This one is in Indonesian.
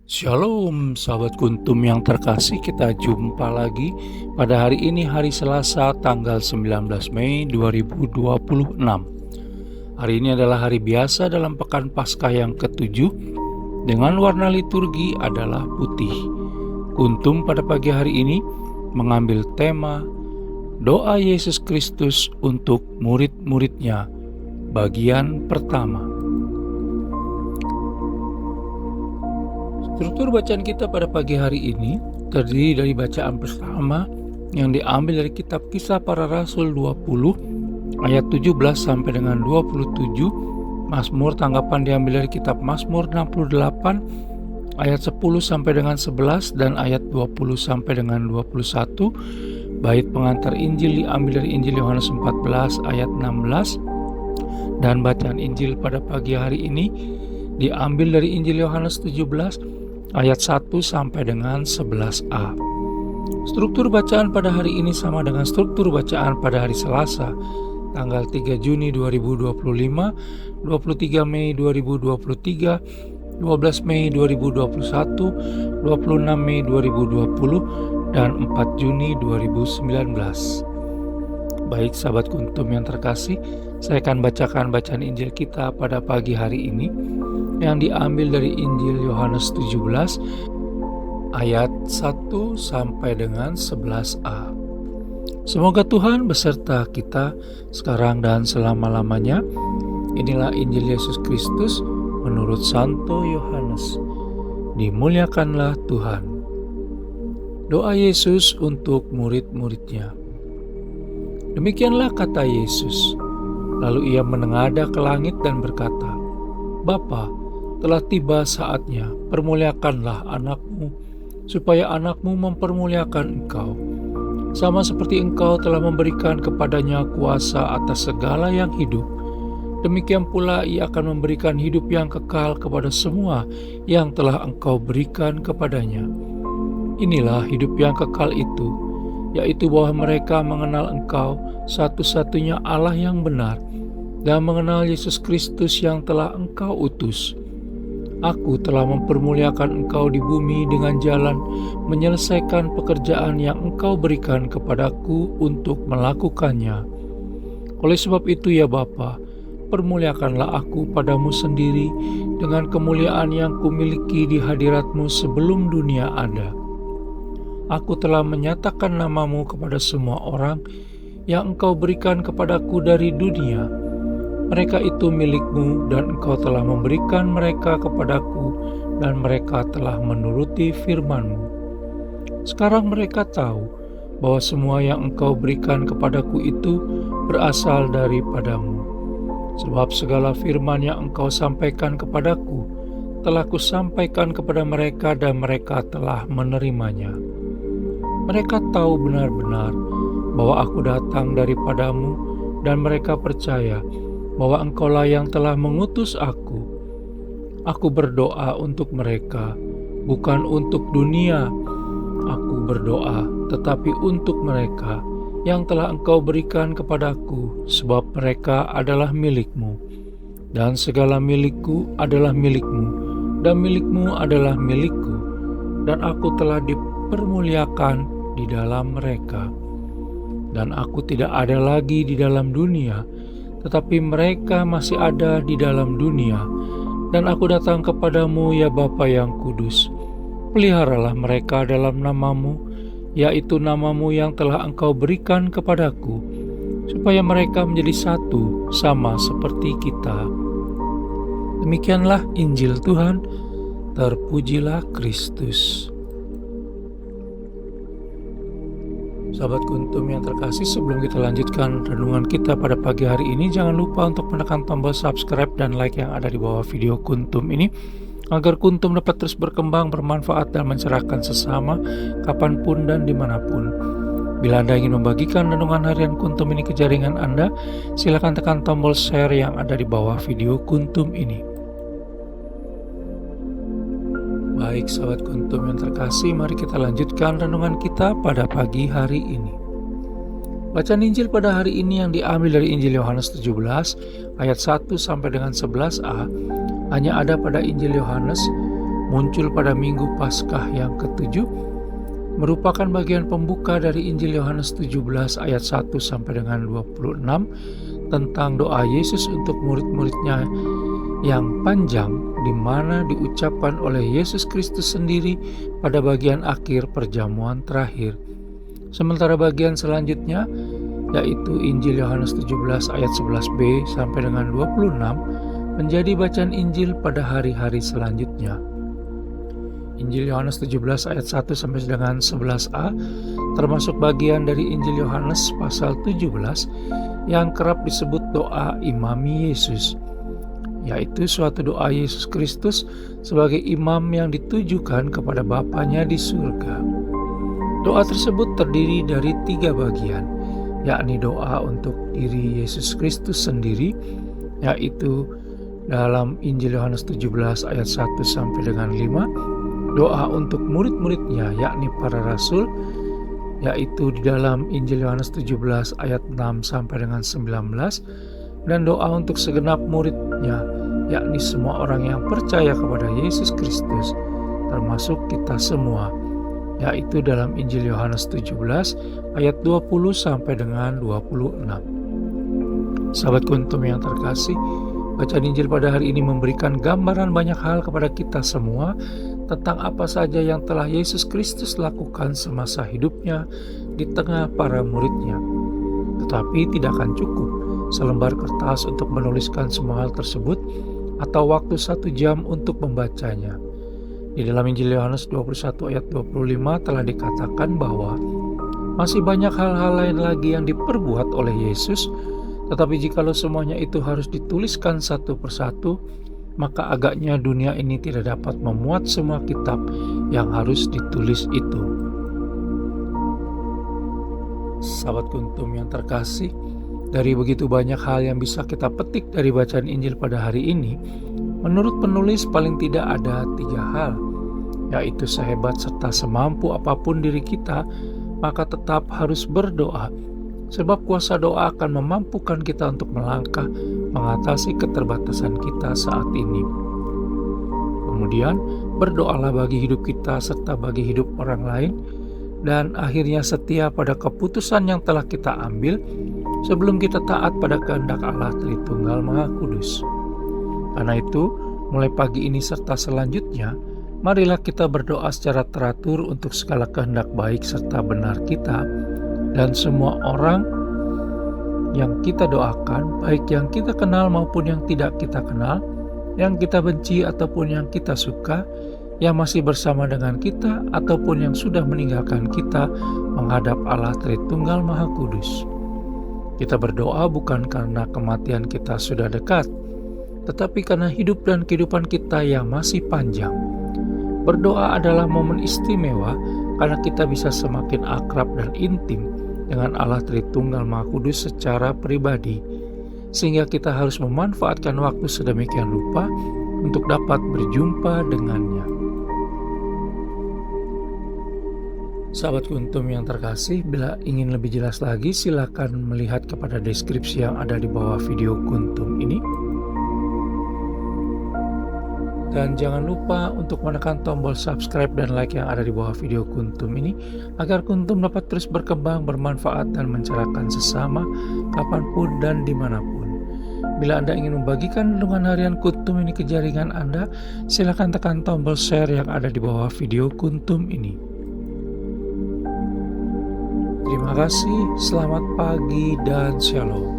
Shalom sahabat Kuntum yang terkasih, kita jumpa lagi pada hari ini, hari Selasa tanggal 19 Mei 2026. Hari ini adalah hari biasa dalam pekan Paskah yang ke-7 dengan warna liturgi adalah putih. Kuntum pada pagi hari ini mengambil tema Doa Yesus Kristus untuk murid-muridnya, bagian pertama. Struktur bacaan kita pada pagi hari ini terdiri dari bacaan pertama yang diambil dari kitab Kisah Para Rasul 20 ayat 17 sampai dengan 27. Mazmur tanggapan diambil dari kitab Mazmur 68 ayat 10 sampai dengan 11 dan ayat 20 sampai dengan 21. Bait pengantar Injil diambil dari Injil Yohanes 14 ayat 16, dan bacaan Injil pada pagi hari ini diambil dari Injil Yohanes 17 ayat 1 sampai dengan 11a. Struktur bacaan pada hari ini sama dengan struktur bacaan pada hari Selasa, tanggal 3 Juni 2025, 23 Mei 2023, 12 Mei 2021, 26 Mei 2020, dan 4 Juni 2019. Baik sahabat Kuntum yang terkasih, saya akan bacakan bacaan Injil kita pada pagi hari ini yang diambil dari Injil Yohanes 17 ayat 1 sampai dengan 11a. Semoga Tuhan beserta kita sekarang dan selama-lamanya. Inilah Injil Yesus Kristus menurut Santo Yohanes. Dimuliakanlah Tuhan. Doa Yesus untuk murid-muridnya. Demikianlah kata Yesus. Lalu ia menengadah ke langit dan berkata, Bapa, telah tiba saatnya, permuliakanlah anakmu, supaya anakmu mempermuliakan engkau. Sama seperti engkau telah memberikan kepadanya kuasa atas segala yang hidup, demikian pula ia akan memberikan hidup yang kekal kepada semua yang telah engkau berikan kepadanya. Inilah hidup yang kekal itu, yaitu bahwa mereka mengenal engkau, satu-satunya Allah yang benar, dan mengenal Yesus Kristus yang telah engkau utus. Aku telah mempermuliakan engkau di bumi dengan jalan menyelesaikan pekerjaan yang engkau berikan kepadaku untuk melakukannya. Oleh sebab itu ya Bapa, permuliakanlah aku padamu sendiri dengan kemuliaan yang kumiliki di hadiratmu sebelum dunia ada. Aku telah menyatakan namamu kepada semua orang yang engkau berikan kepadaku dari dunia. Mereka itu milikmu dan engkau telah memberikan mereka kepadaku dan mereka telah menuruti firman-Mu. Sekarang mereka tahu bahwa semua yang engkau berikan kepadaku itu berasal daripadamu. Sebab segala firman yang engkau sampaikan kepadaku telah kusampaikan kepada mereka dan mereka telah menerimanya. Mereka tahu benar-benar bahwa aku datang daripadamu dan mereka percaya bahwa engkaulah yang telah mengutus aku. Aku berdoa untuk mereka, bukan untuk dunia. Aku berdoa tetapi untuk mereka yang telah engkau berikan kepadaku, sebab mereka adalah milikmu. Dan segala milikku adalah milikmu, dan milikmu adalah milikku. Dan aku telah dipermuliakan di dalam mereka. Dan aku tidak ada lagi di dalam dunia, tetapi mereka masih ada di dalam dunia, dan aku datang kepadamu ya Bapa yang kudus. Peliharalah mereka dalam namamu, yaitu namamu yang telah engkau berikan kepadaku, supaya mereka menjadi satu sama seperti kita. Demikianlah Injil Tuhan, terpujilah Kristus. Sahabat Kuntum yang terkasih, sebelum kita lanjutkan renungan kita pada pagi hari ini, jangan lupa untuk menekan tombol subscribe dan like yang ada di bawah video Kuntum ini, agar Kuntum dapat terus berkembang, bermanfaat, dan mencerahkan sesama kapanpun dan dimanapun. Bila Anda ingin membagikan renungan harian Kuntum ini ke jaringan Anda, silakan tekan tombol share yang ada di bawah video Kuntum ini. Baik sahabat Kuntum yang terkasih, mari kita lanjutkan renungan kita pada pagi hari ini. Bacaan Injil pada hari ini yang diambil dari Injil Yohanes 17 ayat 1 sampai dengan 11a hanya ada pada Injil Yohanes muncul pada Minggu Paskah yang ke-7, merupakan bagian pembuka dari Injil Yohanes 17 ayat 1 sampai dengan 26 tentang doa Yesus untuk murid-muridnya yang panjang, di mana diucapkan oleh Yesus Kristus sendiri pada bagian akhir perjamuan terakhir. Sementara bagian selanjutnya, yaitu Injil Yohanes 17 ayat 11b sampai dengan 26, menjadi bacaan Injil pada hari-hari selanjutnya. Injil Yohanes 17 ayat 1 sampai dengan 11a termasuk bagian dari Injil Yohanes pasal 17 yang kerap disebut doa imami Yesus, yaitu suatu doa Yesus Kristus sebagai imam yang ditujukan kepada Bapanya di surga. Doa tersebut terdiri dari 3 bagian, yakni doa untuk diri Yesus Kristus sendiri, yaitu dalam Injil Yohanes 17 ayat 1 sampai dengan 5, doa untuk murid-muridnya yakni para rasul, yaitu di dalam Injil Yohanes 17 ayat 6 sampai dengan 19, dan doa untuk segenap muridnya, yakni semua orang yang percaya kepada Yesus Kristus, termasuk kita semua, yaitu dalam Injil Yohanes 17 ayat 20 sampai dengan 26. Sahabat Kuntum yang terkasih, bacaan Injil pada hari ini memberikan gambaran banyak hal kepada kita semua tentang apa saja yang telah Yesus Kristus lakukan semasa hidupnya di tengah para muridnya. Tetapi tidak akan cukup selembar kertas untuk menuliskan semua hal tersebut atau waktu 1 jam untuk membacanya. Di dalam Injil Yohanes 21 ayat 25 telah dikatakan bahwa masih banyak hal-hal lain lagi yang diperbuat oleh Yesus, tetapi jikalau semuanya itu harus dituliskan satu persatu, maka agaknya dunia ini tidak dapat memuat semua kitab yang harus ditulis itu. Sahabat Kuntum yang terkasih, dari begitu banyak hal yang bisa kita petik dari bacaan Injil pada hari ini, menurut penulis paling tidak ada 3 hal, yaitu sehebat serta semampu apapun diri kita, maka tetap harus berdoa, sebab kuasa doa akan memampukan kita untuk melangkah mengatasi keterbatasan kita saat ini. Kemudian, berdoalah bagi hidup kita serta bagi hidup orang lain, dan akhirnya setia pada keputusan yang telah kita ambil sebelum kita taat pada kehendak Allah Tritunggal Maha Kudus. Karena itu, mulai pagi ini serta selanjutnya, marilah kita berdoa secara teratur untuk segala kehendak baik serta benar kita, dan semua orang yang kita doakan, baik yang kita kenal maupun yang tidak kita kenal, yang kita benci ataupun yang kita suka, yang masih bersama dengan kita ataupun yang sudah meninggalkan kita, menghadap Allah Tritunggal Maha Kudus. Kita berdoa bukan karena kematian kita sudah dekat, tetapi karena hidup dan kehidupan kita yang masih panjang. Berdoa adalah momen istimewa karena kita bisa semakin akrab dan intim dengan Allah Tritunggal Maha Kudus secara pribadi, sehingga kita harus memanfaatkan waktu sedemikian rupa untuk dapat berjumpa dengannya. Sahabat Kuntum yang terkasih, bila ingin lebih jelas lagi, silakan melihat kepada deskripsi yang ada di bawah video Kuntum ini. Dan jangan lupa untuk menekan tombol subscribe dan like yang ada di bawah video Kuntum ini, agar Kuntum dapat terus berkembang, bermanfaat, dan mencerahkan sesama kapanpun dan dimanapun. Bila Anda ingin membagikan renungan harian Kuntum ini ke jaringan Anda, silakan tekan tombol share yang ada di bawah video Kuntum ini. Terima kasih, selamat pagi, dan shalom.